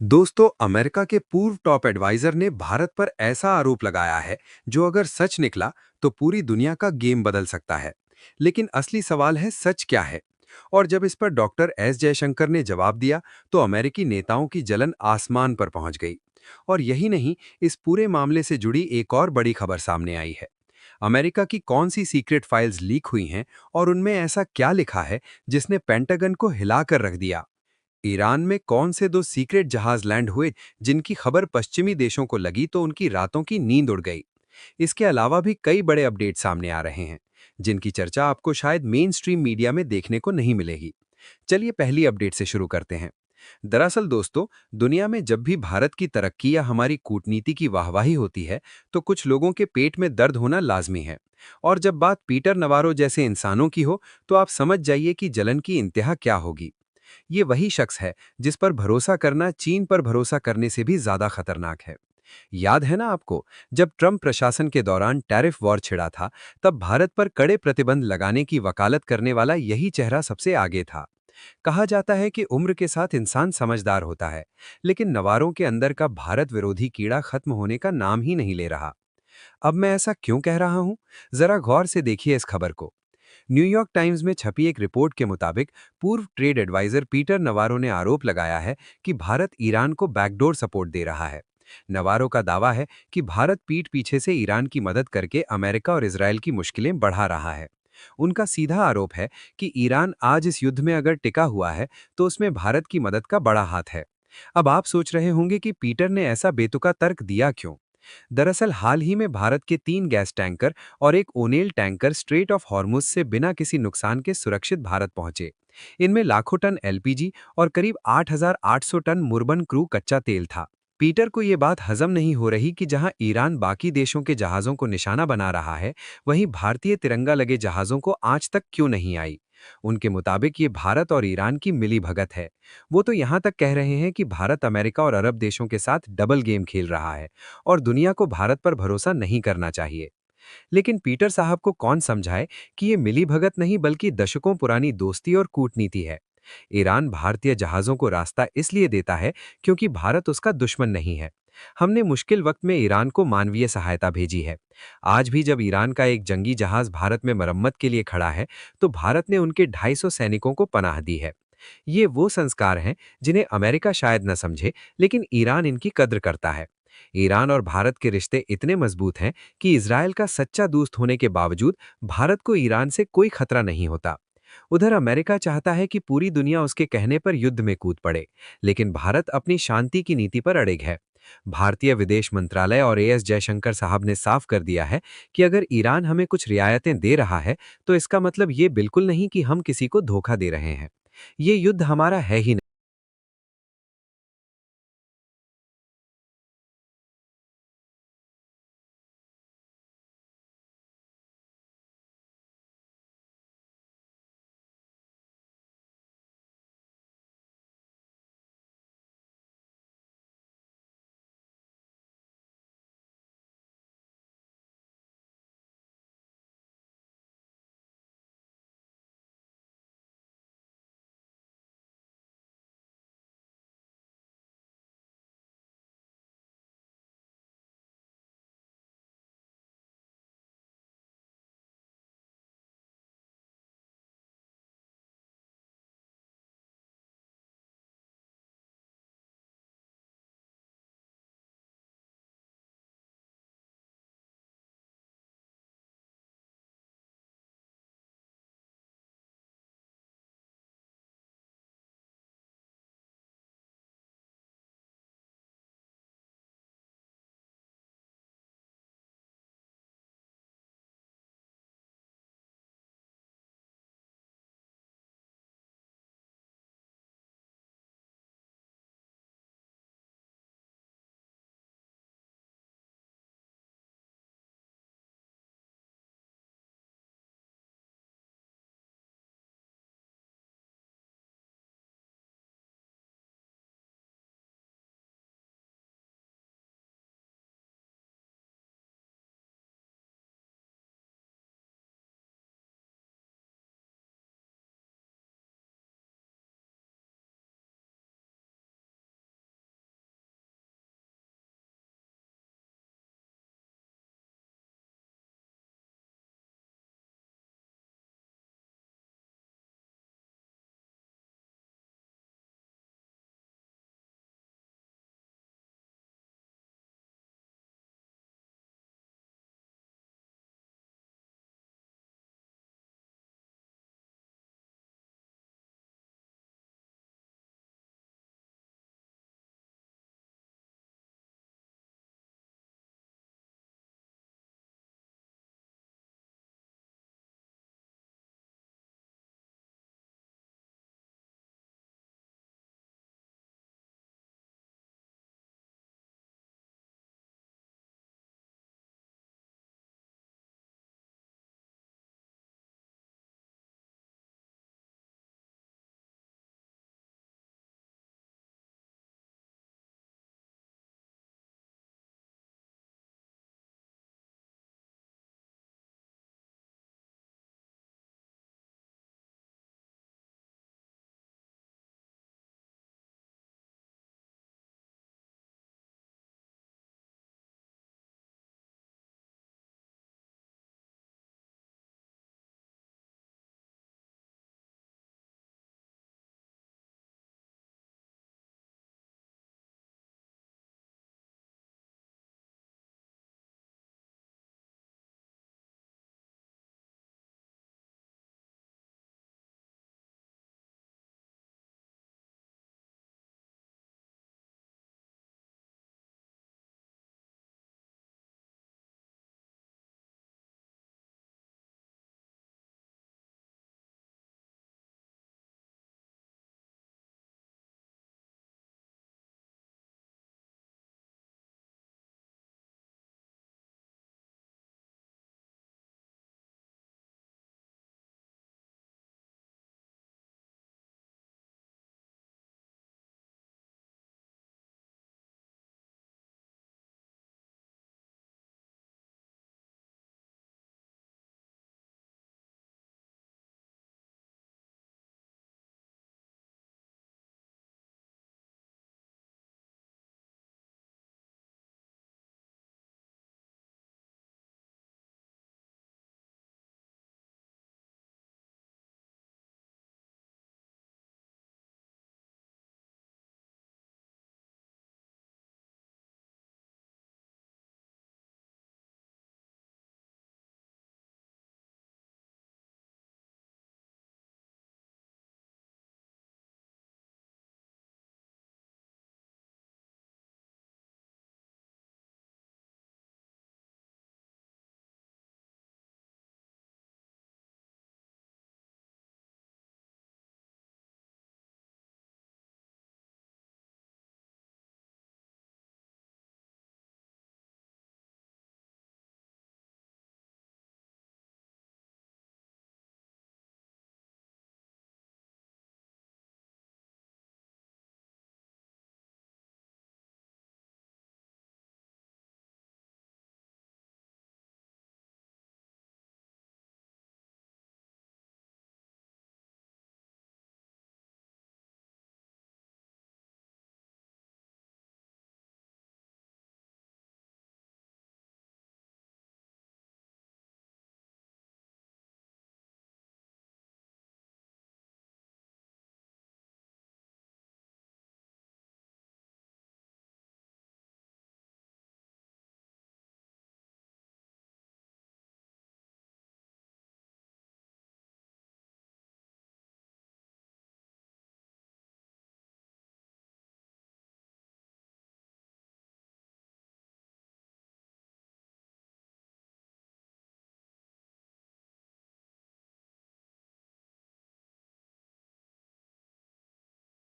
दोस्तों, अमेरिका के पूर्व टॉप एडवाइजर ने भारत पर ऐसा आरोप लगाया है जो अगर सच निकला तो पूरी दुनिया का गेम बदल सकता है। लेकिन असली सवाल है, सच क्या है? और जब इस पर डॉक्टर एस जयशंकर ने जवाब दिया तो अमेरिकी नेताओं की जलन आसमान पर पहुंच गई। और यही नहीं, इस पूरे मामले से जुड़ी एक और बड़ी खबर सामने आई है। अमेरिका की कौन सी सीक्रेट फाइल्स लीक हुई हैं और उनमें ऐसा क्या लिखा है जिसने पेंटागन को हिलाकर रख दिया। ईरान में कौन से दो सीक्रेट जहाज लैंड हुए जिनकी खबर पश्चिमी देशों को लगी तो उनकी रातों की नींद उड़ गई। इसके अलावा भी कई बड़े अपडेट सामने आ रहे हैं जिनकी चर्चा आपको शायद मेन स्ट्रीम मीडिया में देखने को नहीं मिलेगी। चलिए पहली अपडेट से शुरू करते हैं। दरअसल दोस्तों, दुनिया में जब भी भारत की तरक्की या हमारी कूटनीति की वाहवाही होती है तो कुछ लोगों के पेट में दर्द होना लाजमी है। और जब बात पीटर नवारो जैसे इंसानों की हो तो आप समझ जाइए कि जलन की इंतहा क्या होगी। ये वही शख्स है जिस पर भरोसा करना चीन पर भरोसा करने से भी ज्यादा खतरनाक है। याद है ना आपको, जब ट्रंप प्रशासन के दौरान टैरिफ वॉर छिड़ा था, तब भारत पर कड़े प्रतिबंध लगाने की वकालत करने वाला यही चेहरा सबसे आगे था। कहा जाता है कि उम्र के साथ इंसान समझदार होता है, लेकिन नवारों के अंदर का भारत विरोधी कीड़ा खत्म होने का नाम ही नहीं ले रहा। अब मैं ऐसा क्यों कह रहा हूं, जरा गौर से देखिए इस खबर को। न्यूयॉर्क टाइम्स में छपी एक रिपोर्ट के मुताबिक पूर्व ट्रेड एडवाइजर पीटर नवारो ने आरोप लगाया है कि भारत ईरान को बैकडोर सपोर्ट दे रहा है। नवारो का दावा है कि भारत पीठ पीछे से ईरान की मदद करके अमेरिका और इसराइल की मुश्किलें बढ़ा रहा है। उनका सीधा आरोप है कि ईरान आज इस युद्ध में अगर टिका हुआ है तो उसमें भारत की मदद का बड़ा हाथ है। अब आप सोच रहे होंगे कि पीटर ने ऐसा बेतुका तर्क दिया क्यों। दरअसल हाल ही में भारत के 3 गैस टैंकर और एक O'Neill tanker straight of Hormuz से बिना किसी नुकसान के सुरक्षित भारत पहुंचे। इनमें लाखों टन एलपीजी और करीब 8,800 टन मुर्बन क्रू कच्चा तेल था। पीटर को ये बात हजम नहीं हो रही कि जहां ईरान बाकी देशों के जहाज़ों को निशाना बना रहा है, वहीं भारतीय तिरंगा लगे जहाज़ों को आंच तक क्यों नहीं आई। उनके मुताबिक ये भारत और ईरान की मिली भगत है। वो तो यहाँ तक कह रहे हैं कि भारत अमेरिका और अरब देशों के साथ डबल गेम खेल रहा है और दुनिया को भारत पर भरोसा नहीं करना चाहिए। लेकिन पीटर साहब को कौन समझाए कि ये मिली भगत नहीं बल्कि दशकों पुरानी दोस्ती और कूटनीति है। ईरान भारतीय जहाज़ों को रास्ता इसलिए देता है क्योंकि भारत उसका दुश्मन नहीं है। हमने मुश्किल वक्त में ईरान को मानवीय सहायता भेजी है। आज भी जब ईरान का एक जंगी जहाज भारत में मरम्मत के लिए खड़ा है तो भारत ने उनके 250 सैनिकों को पनाह दी है। ये वो संस्कार हैं जिन्हें अमेरिका शायद न समझे, लेकिन ईरान इनकी कद्र करता है। ईरान और भारत के रिश्ते इतने मजबूत हैं कि इजरायल का सच्चा दोस्त होने के बावजूद भारत को ईरान से कोई खतरा नहीं होता। उधर अमेरिका चाहता है कि पूरी दुनिया उसके कहने पर युद्ध में कूद पड़े, लेकिन भारत अपनी शांति की नीति पर अड़िग है। भारतीय विदेश मंत्रालय और एएस जयशंकर साहब ने साफ कर दिया है कि अगर ईरान हमें कुछ रियायतें दे रहा है तो इसका मतलब ये बिल्कुल नहीं कि हम किसी को धोखा दे रहे हैं। ये युद्ध हमारा है ही नहीं।